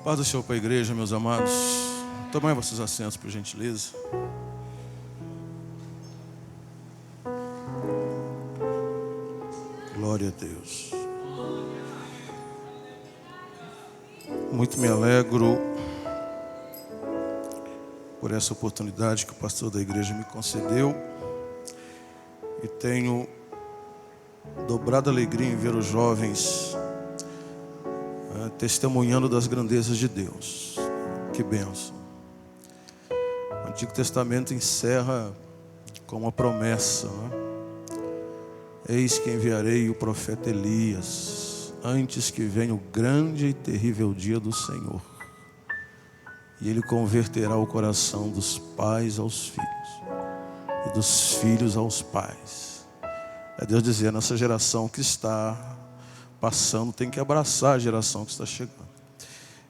Paz do Senhor para a igreja, meus amados. Tomai vossos assentos, por gentileza. Glória a Deus. Muito me alegro por essa oportunidade que o pastor da igreja me concedeu. E tenho dobrada alegria em ver os jovens testemunhando das grandezas de Deus. Que bênção. O Antigo Testamento encerra com uma promessa, né? Eis que enviarei o profeta Elias, antes que venha o grande e terrível dia do Senhor. E ele converterá o coração dos pais aos filhos, e dos filhos aos pais. É Deus dizendo, essa geração que está passando tem que abraçar a geração que está chegando.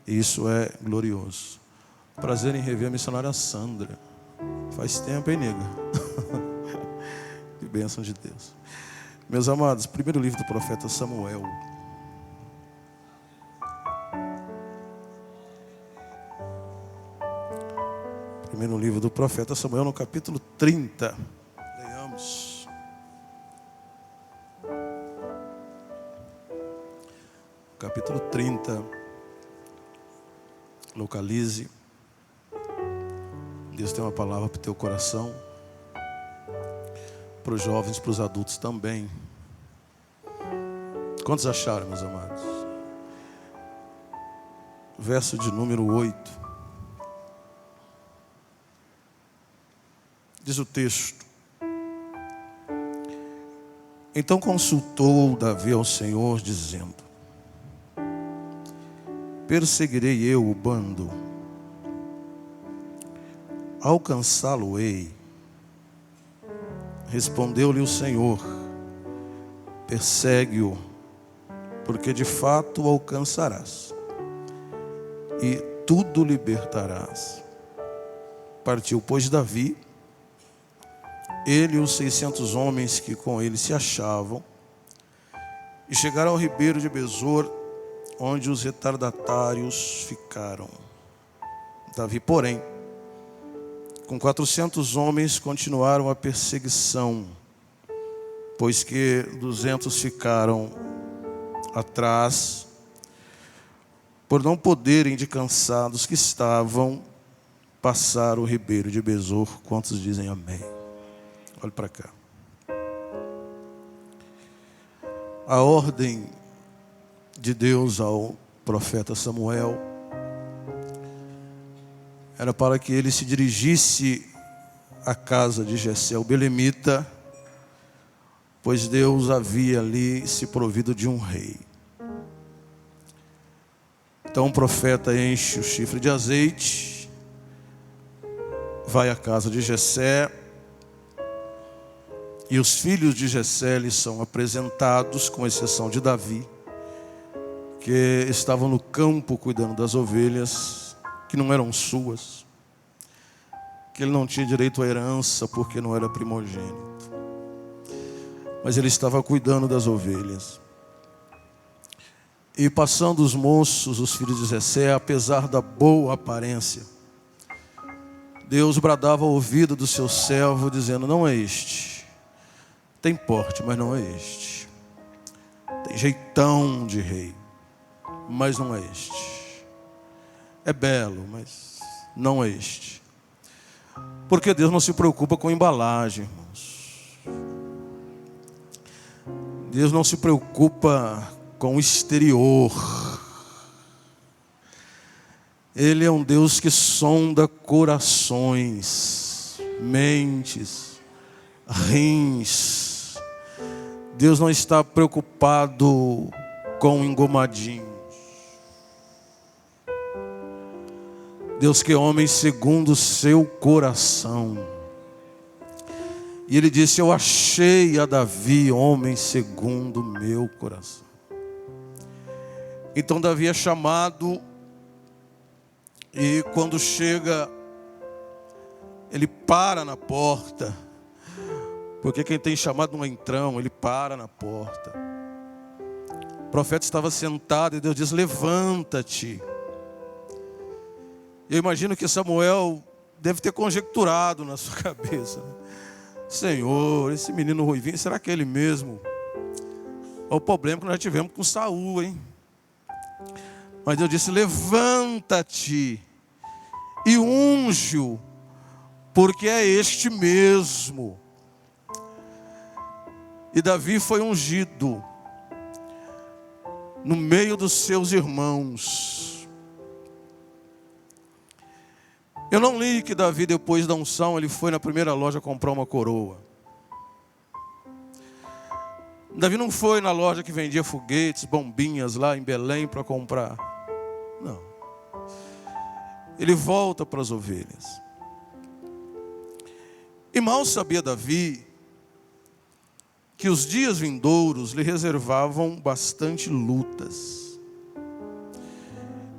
E isso é glorioso. Prazer em rever a missionária Sandra. Faz tempo, hein, nega? Que bênção de Deus. Meus amados, primeiro livro do profeta Samuel. Primeiro livro do profeta Samuel, no capítulo 30. Leiamos. Capítulo 30. Localize. Deus tem uma palavra para o teu coração. Para os jovens, para os adultos também. Quantos acharam, meus amados? Verso de número 8. Diz o texto: Então consultou Davi ao Senhor, dizendo: Perseguirei eu o bando, alcançá-lo-ei. Respondeu-lhe o Senhor: Persegue-o, porque de fato o alcançarás, e tudo libertarás. Partiu, pois, Davi, ele e os 600 homens que com ele se achavam, e chegaram ao ribeiro de Besor, onde os retardatários ficaram. Davi, porém, com 400 homens continuaram a perseguição, pois que 200 ficaram atrás, por não poderem, de cansados que estavam, passar o ribeiro de Besor. Quantos dizem amém? Olha para cá. A ordem de Deus ao profeta Samuel era para que ele se dirigisse à casa de Jessé o belemita, pois Deus havia ali se provido de um rei. Então o profeta enche o chifre de azeite, vai à casa de Jessé, e os filhos de Jessé lhe são apresentados, com exceção de Davi, que estavam no campo cuidando das ovelhas, que não eram suas, que ele não tinha direito à herança porque não era primogênito, mas ele estava cuidando das ovelhas. E passando os moços, os filhos de Jessé, apesar da boa aparência, Deus bradava ao ouvido do seu servo, dizendo: não é este, tem porte, mas não é este, tem jeitão de rei, mas não é este, é belo, mas não é este. Porque Deus não se preocupa com embalagem, irmãos. Deus não se preocupa com o exterior. Ele é um Deus que sonda corações, mentes, rins. Deus não está preocupado com engomadinhos. Deus quer homens segundo o seu coração. E ele disse: eu achei a Davi homem segundo o meu coração. Então Davi é chamado, e quando chega, ele para na porta, porque quem tem chamado não é entrão, ele para na porta. profeta estava sentado e Deus diz: levanta-te. Eu imagino que Samuel deve ter conjecturado na sua cabeça: Senhor, esse menino ruivinho, será que é ele mesmo? Olha o problema que nós tivemos com Saul, hein? Mas Deus disse: levanta-te e unge-o, porque é este mesmo. E Davi foi ungido no meio dos seus irmãos. Eu não li que Davi, depois da unção, ele foi na primeira loja comprar uma coroa. Davi não foi na loja que vendia foguetes, bombinhas lá em Belém para comprar. Não. Ele volta para as ovelhas. E mal sabia Davi que os dias vindouros lhe reservavam bastante lutas.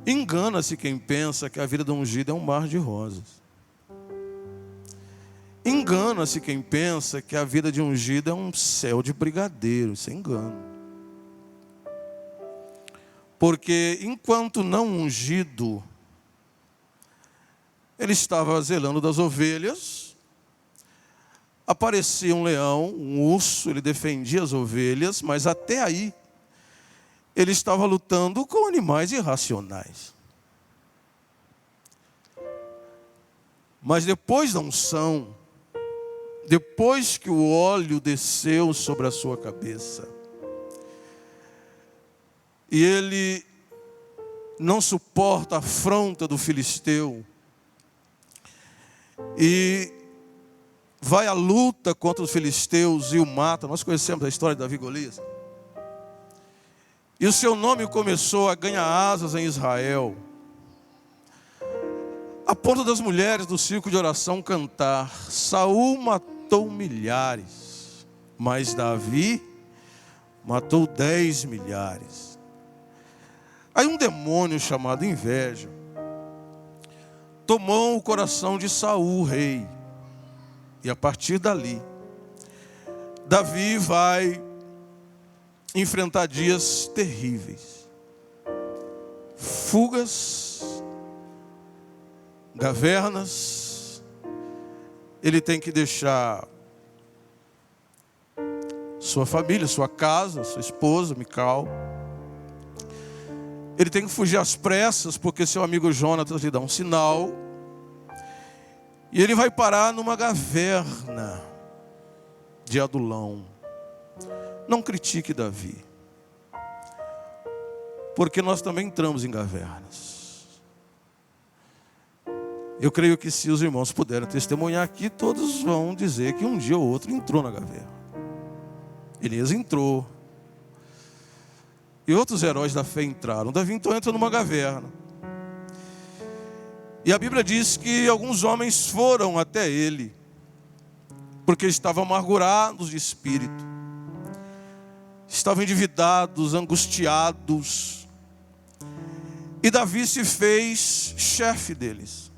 Engana-se quem pensa que a vida do ungido é um mar de rosas. Engana-se quem pensa que a vida de ungido é um céu de brigadeiro. Isso é engano. Porque enquanto não ungido, ele estava zelando das ovelhas. Aparecia um leão, um urso, ele defendia as ovelhas, mas até aí ele estava lutando com animais irracionais. Mas depois da unção, depois que o óleo desceu sobre a sua cabeça, e ele não suporta a afronta do filisteu, e vai à luta contra os filisteus e o mata. Nós conhecemos a história de Davi e Golias. E o seu nome começou a ganhar asas em Israel, a ponto das mulheres do círculo de oração cantar: Saul matou milhares, mas Davi matou 10 milhares. Aí um demônio chamado inveja tomou o coração de Saul, rei. E a partir dali, Davi vai enfrentar dias terríveis. Fugas, cavernas. Ele tem que deixar sua família, sua casa, sua esposa, Mical. Ele tem que fugir às pressas, porque seu amigo Jonatas lhe dá um sinal. E ele vai parar numa caverna de Adulão. Não critique Davi, porque nós também entramos em cavernas. Eu creio que se os irmãos puderem testemunhar aqui, todos vão dizer que um dia ou outro entrou na caverna. Elias entrou. E outros heróis da fé entraram. Davi então entra numa caverna. E a Bíblia diz que alguns homens foram até ele, porque estavam amargurados de espírito, estavam endividados, angustiados. E Davi se fez chefe deles.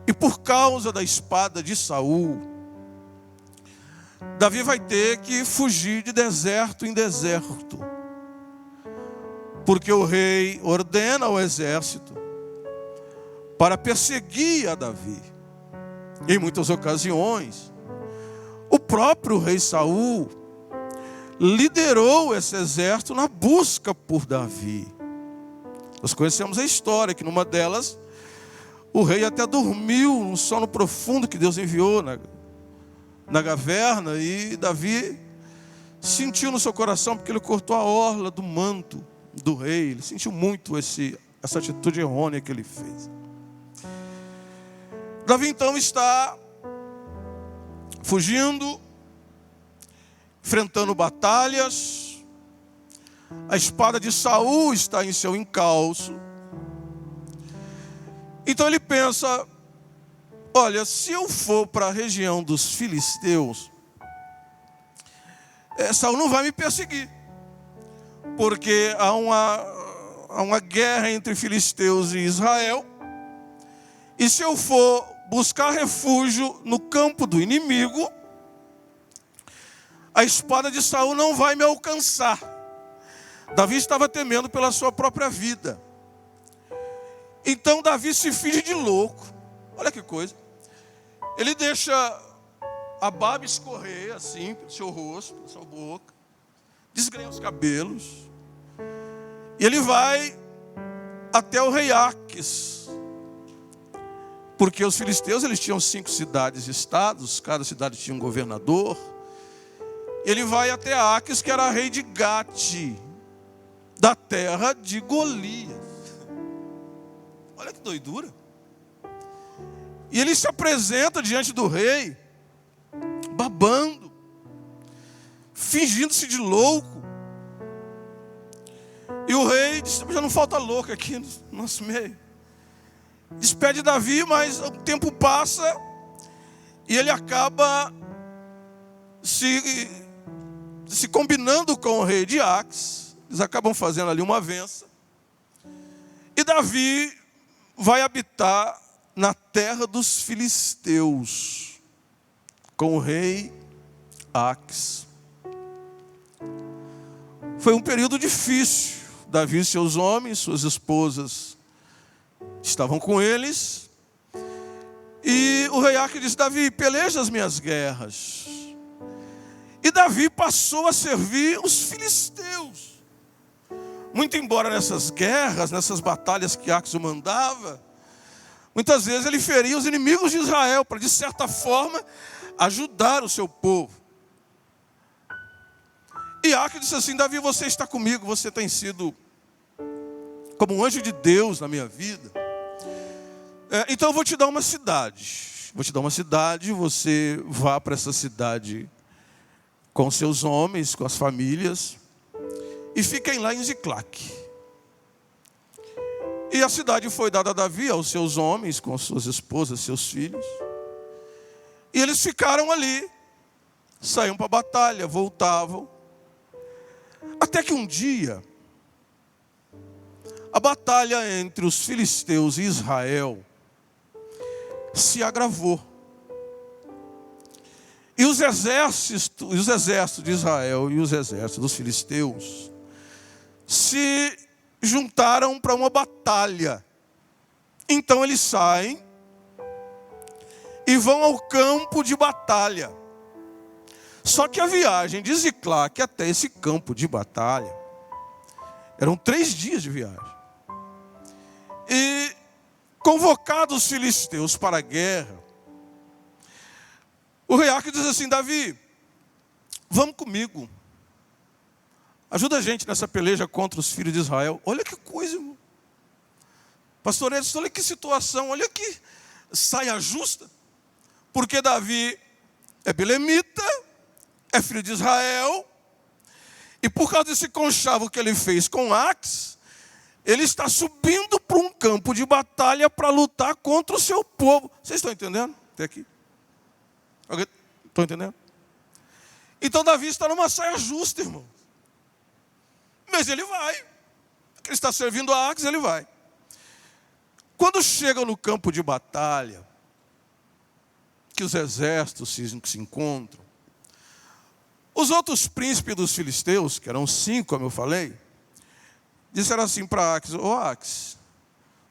E por causa da espada de Saul, Davi vai ter que fugir de deserto em deserto, porque o rei ordena ao exército para perseguir a Davi. Em muitas ocasiões, o próprio rei Saul liderou esse exército na busca por Davi. Nós conhecemos a história, que numa delas, o rei até dormiu num sono profundo que Deus enviou na caverna, e Davi sentiu no seu coração, porque ele cortou a orla do manto do rei. Ele sentiu muito essa atitude errônea que ele fez. Davi então está fugindo, enfrentando batalhas. A espada de Saul está em seu encalço. Então ele pensa: olha, se eu for para a região dos filisteus, Saul não vai me perseguir, porque há uma guerra entre filisteus e Israel. E se eu for buscar refúgio no campo do inimigo, a espada de Saul não vai me alcançar. Davi estava temendo pela sua própria vida. Então Davi se finge de louco. Olha que coisa. Ele deixa a barba escorrer assim, pelo seu rosto, pela sua boca. Desgrenha os cabelos. E ele vai até o rei Aques. Porque os filisteus, eles tinham 5 cidades e estados. Cada cidade tinha um governador. Ele vai até Aques, que era rei de Gate, da terra de Golias. Olha que doidura. E ele se apresenta diante do rei, babando, fingindo-se de louco. E o rei disse: já não falta louco aqui no nosso meio. Despede Davi, mas o tempo passa e ele acaba se combinando com o rei de Aques. Eles acabam fazendo ali uma avença. E Davi vai habitar na terra dos filisteus com o rei Aques. Foi um período difícil. Davi e seus homens, suas esposas estavam com eles. E o rei Aques disse: Davi, peleja as minhas guerras. E Davi passou a servir os filisteus. Muito embora nessas guerras, nessas batalhas que Aques o mandava, muitas vezes ele feria os inimigos de Israel para, de certa forma, ajudar o seu povo. E Aques disse assim: Davi, você está comigo, você tem sido como um anjo de Deus na minha vida. Então eu vou te dar uma cidade. Vou te dar uma cidade, você vá para essa cidade com seus homens, com as famílias, e fiquem lá em Ziclague. E a cidade foi dada a Davi, aos seus homens, com suas esposas, seus filhos. E eles ficaram ali, saíam para a batalha, voltavam. Até que um dia, a batalha entre os filisteus e Israel se agravou. E os exércitos de Israel e os exércitos dos filisteus se juntaram para uma batalha. Então eles saem e vão ao campo de batalha. Só que a viagem de Ziclague até esse campo de batalha eram 3 dias de viagem. E convocados os filisteus para a guerra, o rei Aques diz assim: Davi, vamos comigo. Ajuda a gente nessa peleja contra os filhos de Israel. Olha que coisa, irmão. Pastor Edson, olha que situação, olha que saia justa. Porque Davi é belemita, é filho de Israel, e por causa desse conchavo que ele fez com Aques, ele está subindo para um campo de batalha para lutar contra o seu povo. Vocês estão entendendo? Até aqui. Alguém? Estão entendendo? Então Davi está numa saia justa, irmão. Mas ele vai. Porque ele está servindo a Aques, ele vai. Quando chega no campo de batalha, que os exércitos se encontram, os outros príncipes dos filisteus, que eram 5, como eu falei, disseram assim para Aques: ô Aques,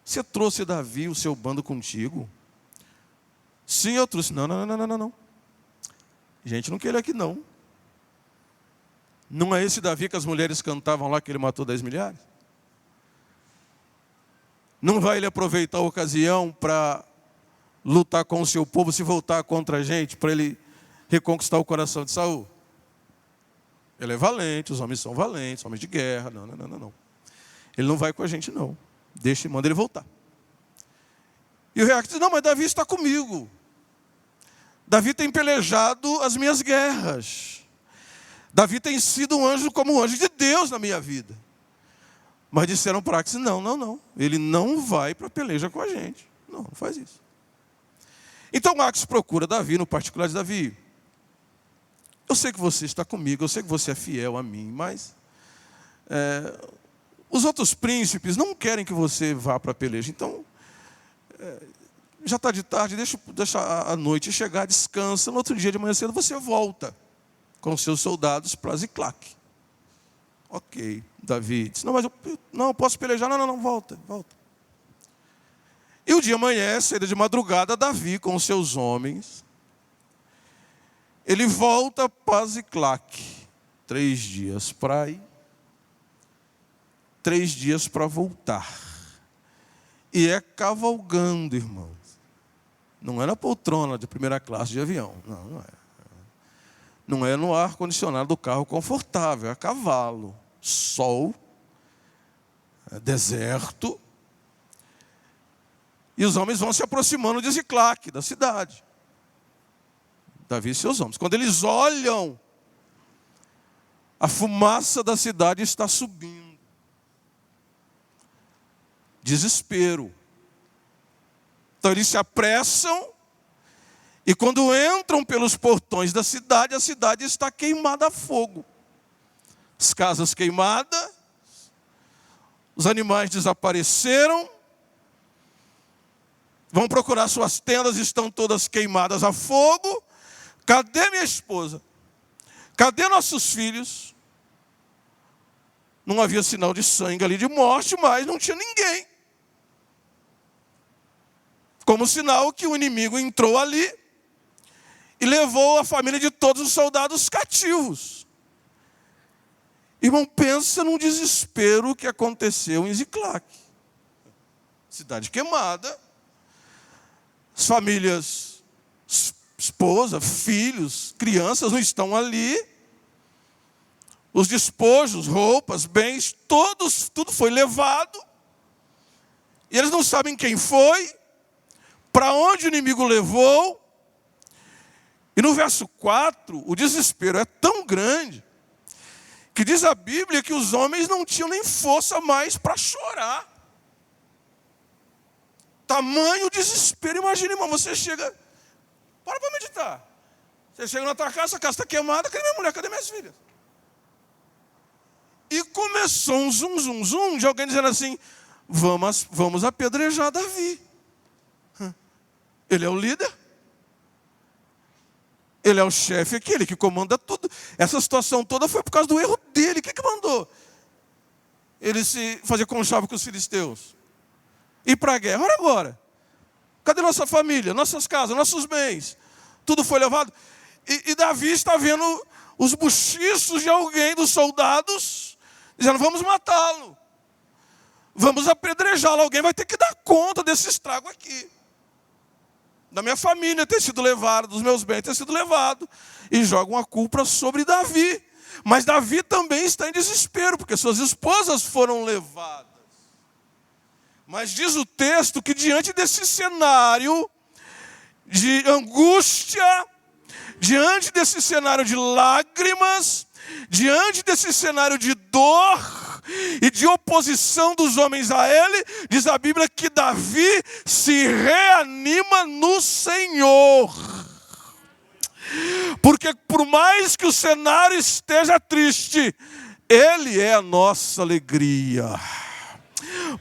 você trouxe Davi, o seu bando contigo? Sim, eu trouxe. Não. Gente, não quer ele aqui não. Não é esse Davi que as mulheres cantavam lá que ele matou 10 milhares? Não vai ele aproveitar a ocasião para lutar com o seu povo, se voltar contra a gente, para ele reconquistar o coração de Saul? Ele é valente, os homens são valentes, homens de guerra. Não. Ele não vai com a gente não. Deixa e manda ele voltar. E o rei diz: não, mas Davi está comigo. Davi tem pelejado as minhas guerras. Davi tem sido um anjo como um anjo de Deus na minha vida. Mas disseram para Aques: não. Ele não vai para a peleja com a gente. Não faz isso. Então Aques procura Davi, no particular de Davi: eu sei que você está comigo, eu sei que você é fiel a mim, mas os outros príncipes não querem que você vá para a peleja. Então, já está de tarde, deixa a noite chegar, descansa. No outro dia de manhã cedo você volta com seus soldados para Ziclague. Ok, Davi disse, não, mas eu posso pelejar. Não, volta. E o dia amanhece, saída de madrugada, Davi com os seus homens, ele volta para Ziclague. 3 dias para ir, 3 dias para voltar. E é cavalgando, irmãos. Não é na poltrona de primeira classe de avião. Não é. Não é no ar-condicionado do carro confortável. É a cavalo. Sol. Deserto. E os homens vão se aproximando de Ziclague, da cidade. Davi e seus homens. Quando eles olham, a fumaça da cidade está subindo. Desespero. Então eles se apressam. E quando entram pelos portões da cidade, a cidade está queimada a fogo. As casas queimadas. Os animais desapareceram. Vão procurar suas tendas, estão todas queimadas a fogo. Cadê minha esposa? Cadê nossos filhos? Não havia sinal de sangue ali, de morte, mas não tinha ninguém. Como sinal que o inimigo entrou ali e levou a família de todos os soldados cativos. Irmão, pensa num desespero que aconteceu em Ziclague. Cidade queimada. As famílias, esposa, filhos, crianças não estão ali. Os despojos, roupas, bens, tudo foi levado. E eles não sabem quem foi, para onde o inimigo levou. E no verso 4, o desespero é tão grande, que diz a Bíblia que os homens não tinham nem força mais para chorar. Tamanho desespero. Imagina, irmão, você chega, para meditar. Você chega na tua casa, a casa está queimada, cadê minha mulher, cadê minhas filhas? E começou um zum de alguém dizendo assim, vamos apedrejar Davi. Ele é o líder. Ele é o chefe aqui, ele que comanda tudo. Essa situação toda foi por causa do erro dele. O que mandou? Ele se fazer conchavo com os filisteus. Ir para a guerra. Ora agora. Cadê nossa família, nossas casas, nossos bens? Tudo foi levado. E Davi está vendo os buchiços de alguém, dos soldados, dizendo, vamos matá-lo. Vamos apedrejá-lo. Alguém vai ter que dar conta desse estrago aqui. Da minha família ter sido levado, dos meus bens ter sido levado. E jogam a culpa sobre Davi. Mas Davi também está em desespero, porque suas esposas foram levadas. Mas diz o texto que diante desse cenário de angústia, diante desse cenário de lágrimas, diante desse cenário de dor e de oposição dos homens a ele, diz a Bíblia que Davi se reanima no Senhor. Porque por mais que o cenário esteja triste, Ele é a nossa alegria.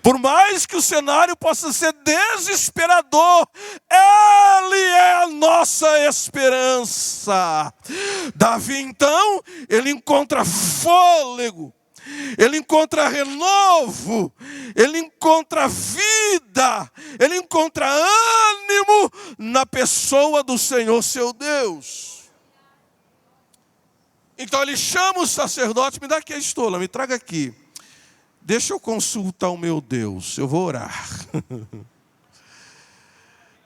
Por mais que o cenário possa ser desesperador, Ele é a nossa esperança. Davi, então, ele encontra fôlego, ele encontra renovo, ele encontra vida, ele encontra ânimo na pessoa do Senhor seu Deus. Então ele chama o sacerdote, me dá aqui a estola, me traga aqui. Deixa eu consultar o meu Deus, eu vou orar.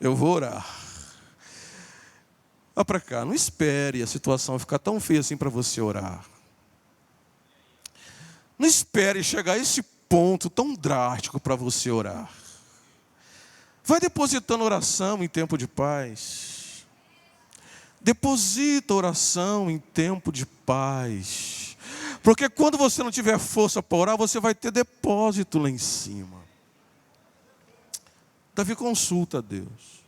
Eu vou orar. Vá para cá, não espere a situação ficar tão feia assim para você orar. Não espere chegar a esse ponto tão drástico para você orar. Vai depositando oração em tempo de paz. Deposita oração em tempo de paz. Porque quando você não tiver força para orar, você vai ter depósito lá em cima. Davi consulta a Deus.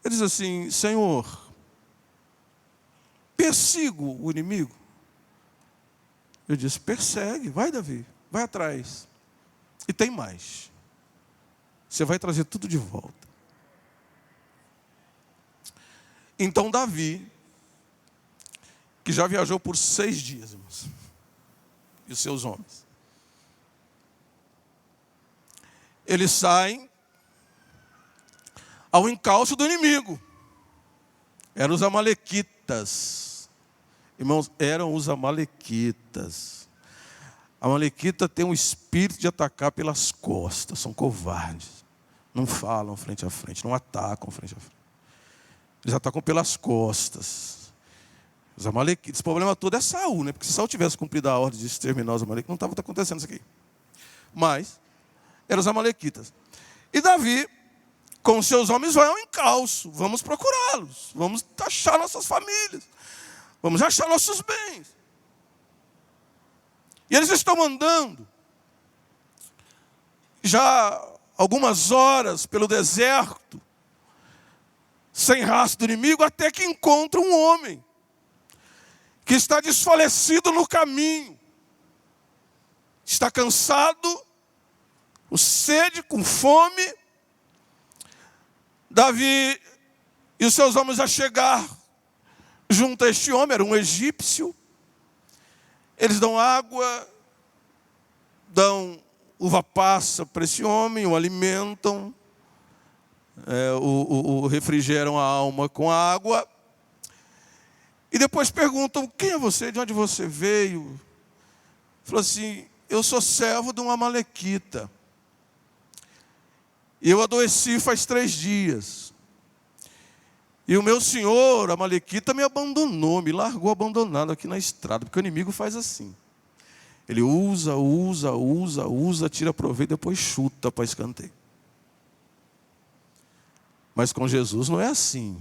Ele diz assim, Senhor, persigo o inimigo? Eu disse, persegue, vai Davi, vai atrás. E tem mais. Você vai trazer tudo de volta. Então Davi, que já viajou por 6 dias, irmãos. e os seus homens. Eles saem ao encalço do inimigo. Eram os amalequitas. Irmãos, eram os amalequitas. A amalequita tem um espírito de atacar pelas costas. São covardes. Não falam frente a frente, não atacam frente a frente. Eles atacam pelas costas. Os amalequitas. O problema todo é Saul, né? Porque se Saul tivesse cumprido a ordem de exterminar os amalequitas, não estava acontecendo isso aqui. Mas eram os amalequitas. E Davi, com seus homens, vai ao encalço. Vamos procurá-los. Vamos achar nossas famílias. Vamos achar nossos bens. E eles estão andando já algumas horas pelo deserto, sem rastro do inimigo, até que encontram um homem que está desfalecido no caminho. Está cansado, com sede, com fome. Davi e os seus homens a chegar junto a este homem, era um egípcio. Eles dão água, dão uva passa para esse homem, o alimentam, o refrigeram a alma com água. E depois perguntam, quem é você? De onde você veio? Falou assim, eu sou servo de um amalequita. E eu adoeci faz 3 dias. E o meu senhor, amalequita, me abandonou, me largou abandonado aqui na estrada, porque o inimigo faz assim. Ele usa, tira proveito, depois chuta para escanteio. Mas com Jesus não é assim.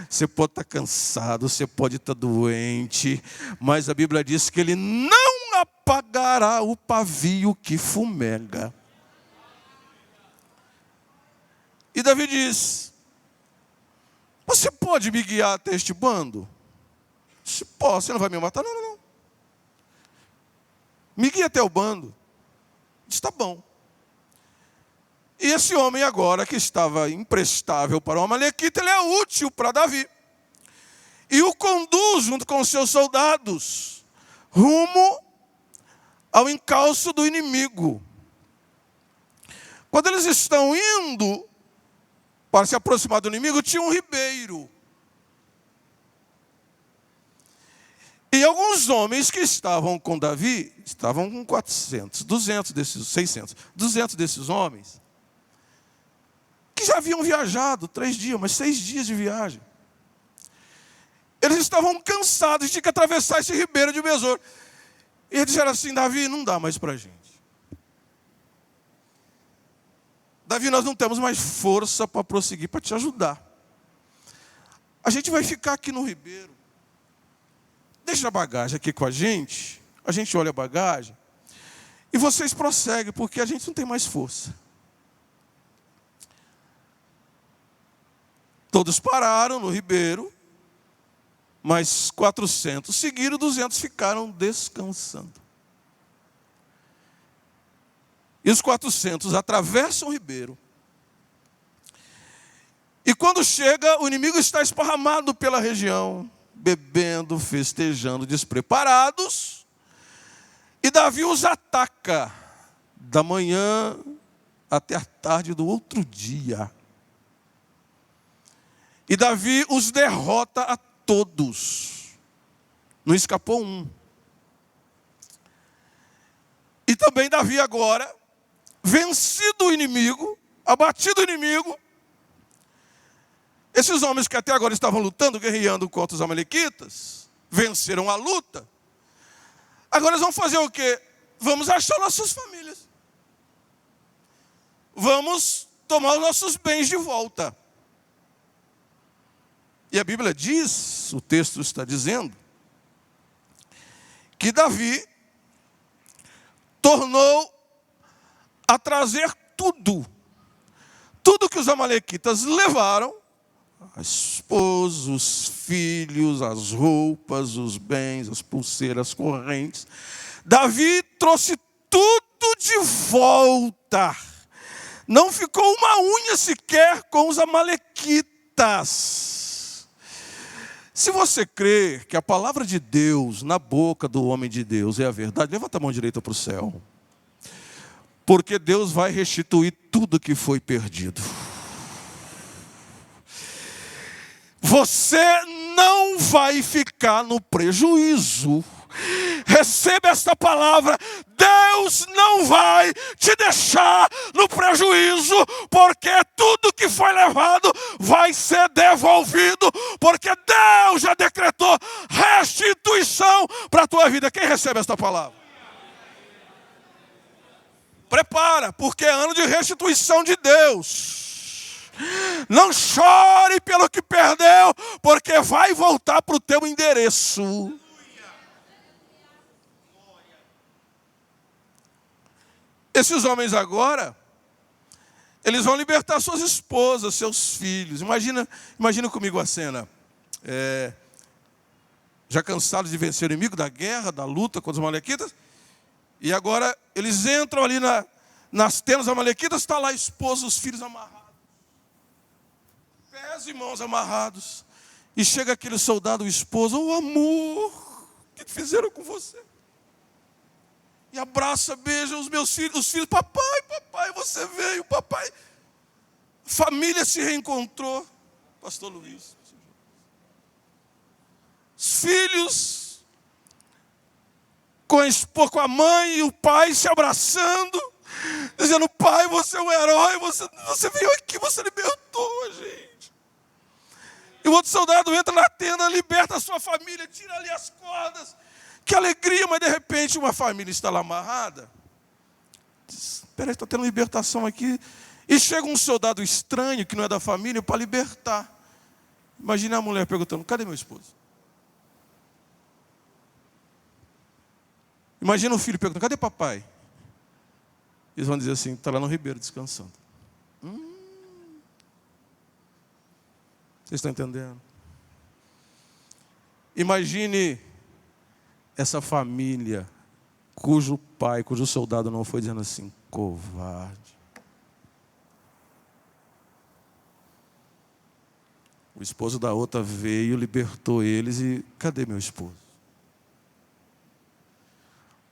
Você pode estar cansado, você pode estar doente, mas a Bíblia diz que Ele não apagará o pavio que fumega. E Davi diz, você pode me guiar até este bando? Se posso, você não vai me matar? Não. Me guia até o bando. Diz, tá bom. E esse homem agora, que estava imprestável para o amalequita, ele é útil para Davi. E o conduz junto com os seus soldados, rumo ao encalço do inimigo. Quando eles estão indo para se aproximar do inimigo, tinha um ribeiro. E alguns homens que estavam com Davi, estavam com 400, 200 desses, 600, 200 desses homens, que já haviam viajado 3 dias, mas 6 dias de viagem. Eles estavam cansados de ter que atravessar esse ribeiro de Besor. E eles disseram assim, Davi, não dá mais para a gente. Davi, nós não temos mais força para prosseguir, para te ajudar. A gente vai ficar aqui no ribeiro. Deixa a bagagem aqui com a gente olha a bagagem, e vocês prosseguem, porque a gente não tem mais força. Todos pararam no ribeiro, mas 400 seguiram, 200 ficaram descansando. E os 400 atravessam o ribeiro. E quando chega, o inimigo está esparramado pela região, bebendo, festejando, despreparados. E Davi os ataca da manhã até a tarde do outro dia. E Davi os derrota a todos. Não escapou um. E também Davi agora, vencido o inimigo, abatido o inimigo, esses homens que até agora estavam lutando, guerreando contra os amalequitas, venceram a luta. Agora eles vão fazer o quê? Vamos achar nossas famílias. Vamos tomar os nossos bens de volta. E a Bíblia diz, o texto está dizendo, que Davi tornou a trazer tudo que os amalequitas levaram, a esposa, os filhos, as roupas, os bens, as pulseiras, as correntes. Davi trouxe tudo de volta. Não ficou uma unha sequer com os amalequitas. Se você crê que a palavra de Deus na boca do homem de Deus é a verdade, levanta a mão direita para o céu. Porque Deus vai restituir tudo que foi perdido. Você não vai ficar no prejuízo. Receba esta palavra. Deus não vai te deixar no prejuízo, porque tudo que foi levado vai ser devolvido, porque Deus já decretou restituição para a tua vida. Quem recebe esta palavra? Prepara, porque é ano de restituição de Deus. Não chore pelo que perdeu, porque vai voltar para o teu endereço. Esses homens agora, eles vão libertar suas esposas, seus filhos. Imagina comigo a cena. Já cansados de vencer o inimigo, da guerra, da luta contra os amalequitas. E agora eles entram ali nas tendas amalequitas, está lá a esposa, os filhos amarrados. Pés e mãos amarrados. E chega aquele soldado, o esposo, o amor, o que fizeram com você? E abraça, beija os meus filhos, os filhos, papai, você veio, papai. Família se reencontrou, pastor Luiz. Os filhos com a mãe e o pai se abraçando, dizendo, pai, você é um herói, você veio aqui, você libertou a gente. E o outro soldado entra na tenda, liberta a sua família, tira ali as cordas. Que alegria, mas de repente uma família está lá amarrada. Espera aí, está tendo libertação aqui. E chega um soldado estranho, que não é da família, para libertar. Imagina a mulher perguntando, cadê meu esposo? Imagina o filho perguntando, cadê papai? Eles vão dizer assim, está lá no Ribeiro descansando. Vocês estão entendendo? Imagine essa família cujo soldado não foi, dizendo assim, covarde. O esposo da outra veio, libertou eles e cadê meu esposo?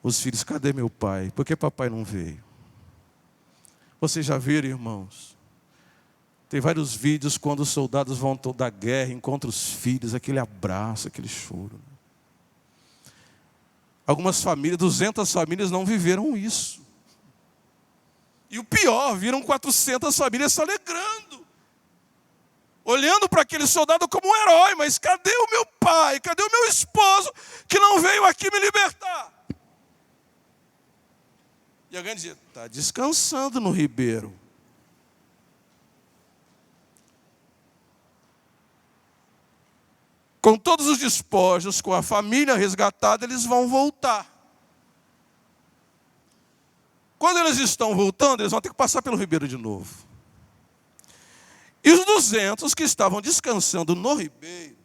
Os filhos, cadê meu pai? Por que papai não veio? Vocês já viram, irmãos? Tem vários vídeos quando os soldados vão da guerra, encontram os filhos, aquele abraço, aquele choro. Algumas famílias, 200 famílias não viveram isso. E o pior, viram 400 famílias se alegrando. Olhando para aquele soldado como um herói, mas cadê o meu pai? Cadê o meu esposo que não veio aqui me libertar? E alguém dizia, está descansando no Ribeiro. Com todos os despojos, com a família resgatada, eles vão voltar. Quando eles estão voltando, eles vão ter que passar pelo Ribeiro de novo. E os 200 que estavam descansando no Ribeiro,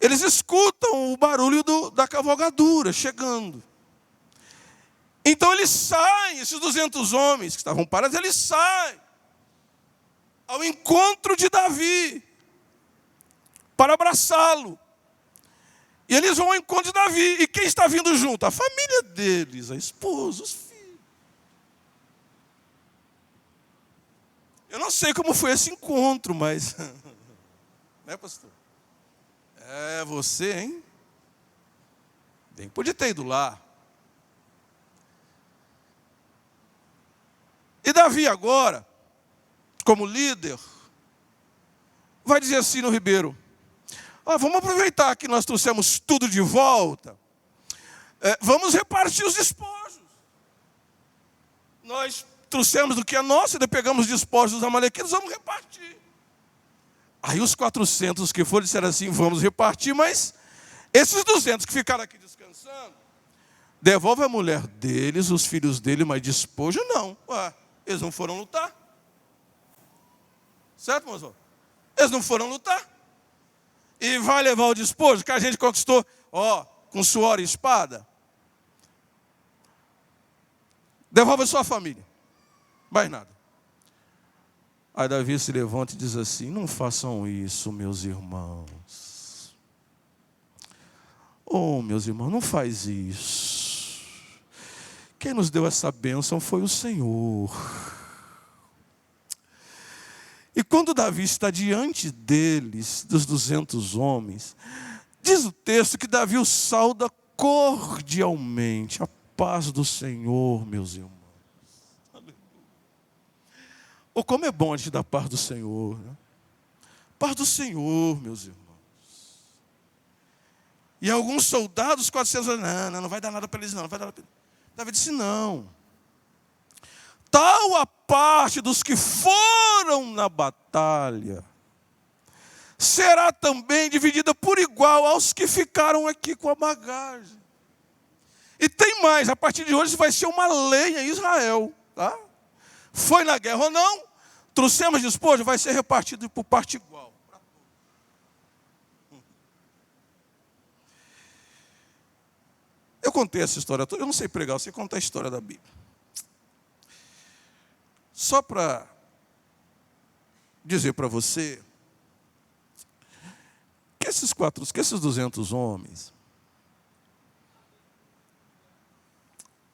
eles escutam o barulho da cavalgadura chegando. Então eles saem, esses 200 homens que estavam parados, eles saem ao encontro de Davi para abraçá-lo. E eles vão ao encontro de Davi. E quem está vindo junto? A família deles, a esposa, os filhos. Eu não sei como foi esse encontro, mas... Né, pastor? É você, hein? Bem, podia ter ido lá. E Davi agora, como líder, vai dizer assim no Ribeiro, vamos aproveitar que nós trouxemos tudo de volta, vamos repartir os despojos. Nós trouxemos do que é nosso, e pegamos os despojos dos amalequitas, vamos repartir. Aí os 400 que foram disseram assim, vamos repartir, mas esses 200 que ficaram aqui descansando, devolve a mulher deles, os filhos dele, mas despojo não. Eles não foram lutar. Certo, moço? Eles não foram lutar. E vai levar o despojo que a gente conquistou, com suor e espada. Devolve a sua família. Mais nada. Aí Davi se levanta e diz assim, não façam isso, meus irmãos. Oh, meus irmãos, não faz isso. Quem nos deu essa bênção foi o Senhor. E quando Davi está diante deles, dos 200 homens, diz o texto que Davi o sauda cordialmente. A paz do Senhor, meus irmãos. Ou como é bom a gente dar a paz do Senhor, né? Paz do Senhor, meus irmãos. E alguns soldados, 400 anos, não vai dar nada para eles, não vai dar nada para eles. Davi disse, não. Tal a parte dos que foram na batalha, será também dividida por igual aos que ficaram aqui com a bagagem. E tem mais, a partir de hoje vai ser uma lei em Israel. Tá? Foi na guerra ou não, trouxemos despojo, vai ser repartido por parte igual. Eu contei essa história toda, eu não sei pregar, eu sei contar a história da Bíblia. Só para dizer para você que esses 200 homens,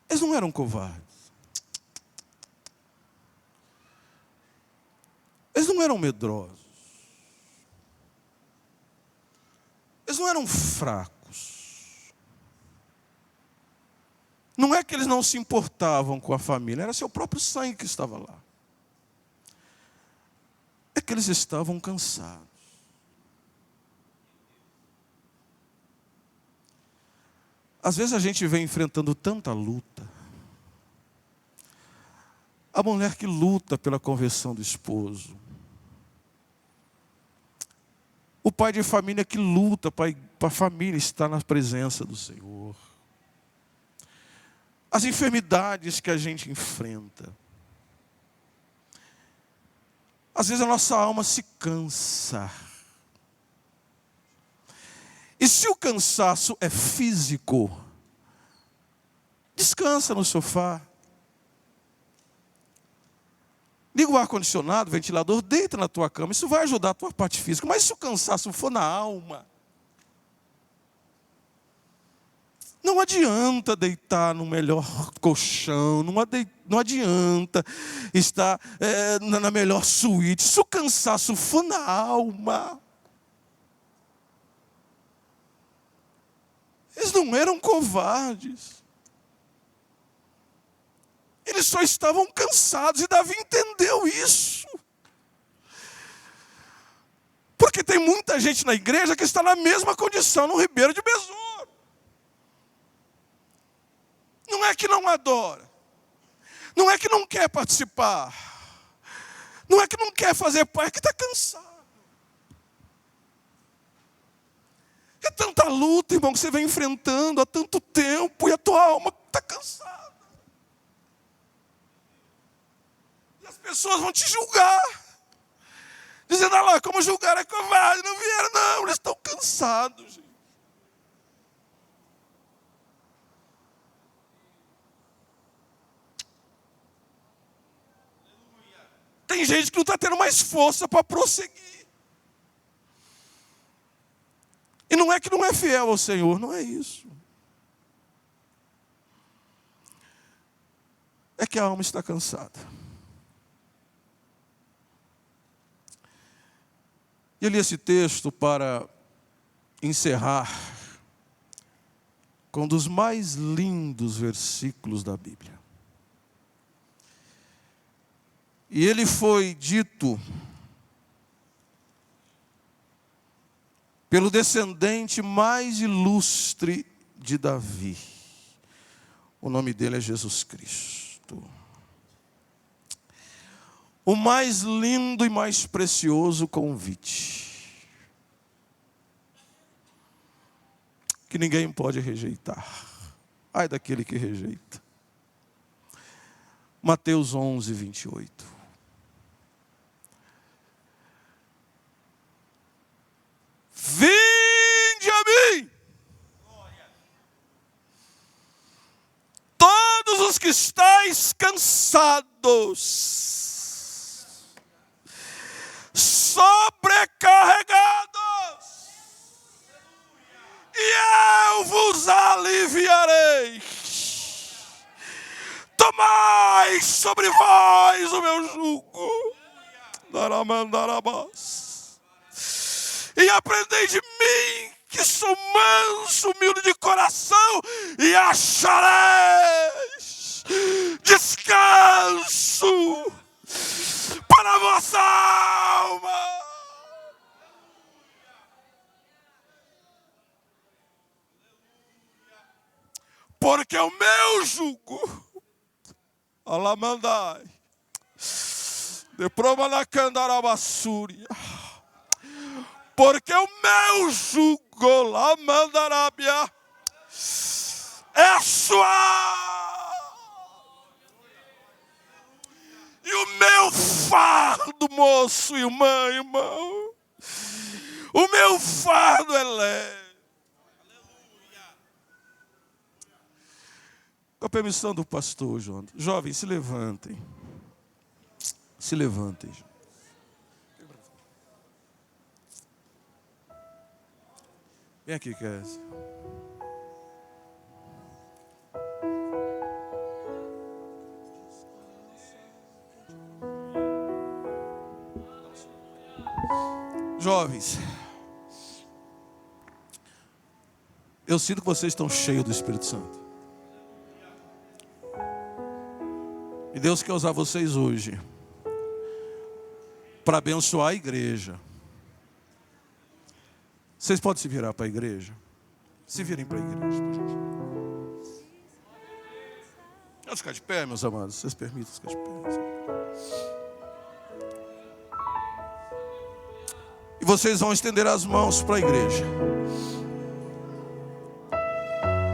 eles não eram covardes. Eles não eram medrosos. Eles não eram fracos. Não é que eles não se importavam com a família, era seu próprio sangue que estava lá. É que eles estavam cansados. Às vezes a gente vem enfrentando tanta luta. A mulher que luta pela conversão do esposo. O pai de família que luta para a família estar na presença do Senhor. As enfermidades que a gente enfrenta. Às vezes a nossa alma se cansa. E se o cansaço é físico, descansa no sofá. Liga o ar-condicionado, ventilador, deita na tua cama. Isso vai ajudar a tua parte física. Mas se o cansaço for na alma, não adianta deitar no melhor colchão, não adianta estar na melhor suíte. Se o cansaço for na alma, eles não eram covardes. Eles só estavam cansados e Davi entendeu isso. Porque tem muita gente na igreja que está na mesma condição no Ribeiro de Besouro. Não é que não adora. Não é que não quer participar. Não é que não quer fazer parte, é que está cansado. É tanta luta, irmão, que você vem enfrentando há tanto tempo e a tua alma está cansada. E as pessoas vão te julgar. Dizendo, olha lá, como julgar é covarde. Não vieram, não, eles estão cansados, gente. Tem gente que não está tendo mais força para prosseguir. E não é que não é fiel ao Senhor, não é isso. É que a alma está cansada. E eu li esse texto para encerrar com um dos mais lindos versículos da Bíblia. E ele foi dito pelo descendente mais ilustre de Davi. O nome dele é Jesus Cristo. O mais lindo e mais precioso convite. Que ninguém pode rejeitar. Ai daquele que rejeita. Mateus 11, 28. Vinde a mim, todos os que estáis cansados, sobrecarregados, e eu vos aliviarei. Tomai sobre vós o meu jugo, e aprendei de mim, que sou manso, humilde de coração, e achareis descanso para a vossa alma. Porque o meu jugo, alamandai, de prova na candarabassúria, porque o meu jugo, lamandarábia, é suave, e o meu fardo, moço e irmão, o meu fardo é leve. Com a permissão do pastor, João. Jovens, se levantem. Se levantem. Vem aqui, Kézia. Jovens, eu sinto que vocês estão cheios do Espírito Santo. E Deus quer usar vocês hoje para abençoar a igreja. Vocês podem se virar para a igreja? Se virem para a igreja. Vamos ficar de pé, meus amados. Vocês permitem ficar de pé? E vocês vão estender as mãos para a igreja.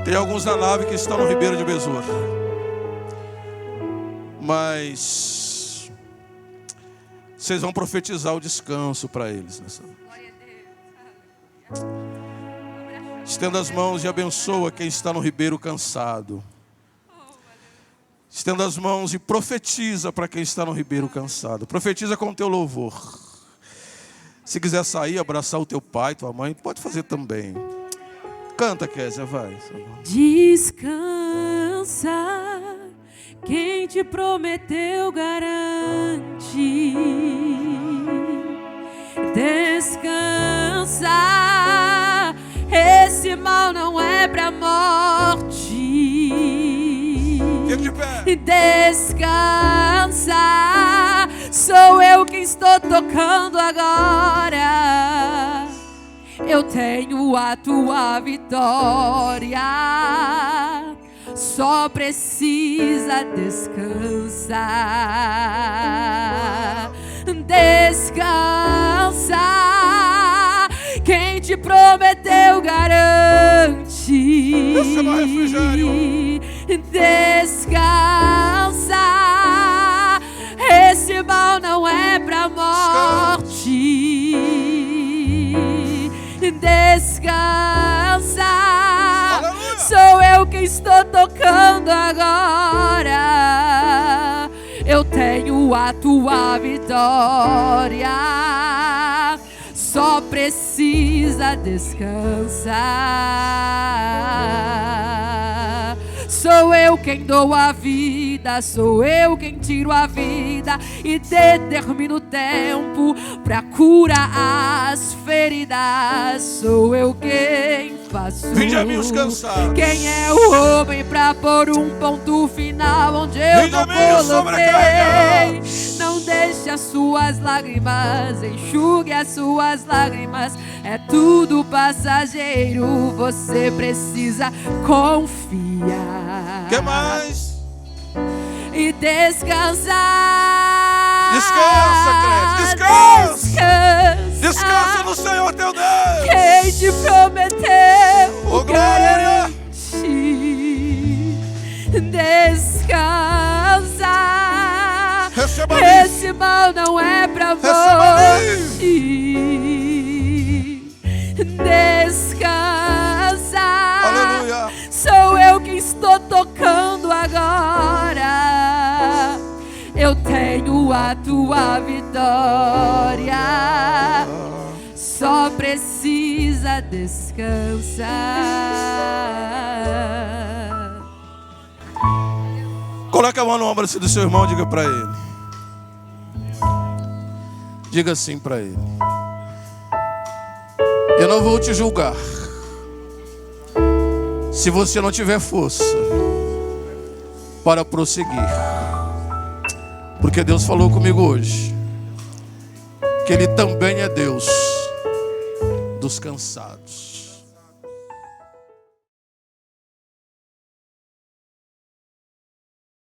Tem alguns na nave que estão no Ribeiro de Besor. Mas vocês vão profetizar o descanso para eles nessa noite. Estenda as mãos e abençoa quem está no ribeiro cansado. Estenda as mãos e profetiza para quem está no ribeiro cansado. Profetiza com o teu louvor. Se quiser sair, abraçar o teu pai, tua mãe, pode fazer também. Canta, Kézia, vai. Descansa. Quem te prometeu garante. Descansa, esse mal não é pra morte. Descansa, sou eu quem estou tocando agora. Eu tenho a tua vitória. Só precisa descansar. Descansa. Quem te prometeu garante. Descansa. Esse mal não é pra morte. Descansa. Aleluia. Sou eu quem estou tocando agora. Eu tenho a tua vitória. Só precisa descansar. Sou eu quem dou a vida, sou eu quem tiro a vida e determino o tempo pra curar as feridas. Sou eu quem faço. Vinde a mim os cansados. Quem é o homem pra pôr um ponto final onde eu não coloquei? Não deixe as suas lágrimas, enxugue as suas lágrimas. É tudo passageiro, você precisa confiar. Que mais? E descansar. Descansa, Clésia, descansa. Descansa no Senhor teu Deus. Quem te prometeu, oh, glória. Descansa. Receba esse mal não é pra morte. Descansa. Aleluia. Sou eu quem estou tocando agora. Eu tenho a tua vitória. Só precisa descansar. descansar. Coloque a mão no ombro do seu irmão e diga para ele. Diga assim para ele: eu não vou te julgar se você não tiver força para prosseguir. Porque Deus falou comigo hoje que Ele também é Deus dos cansados.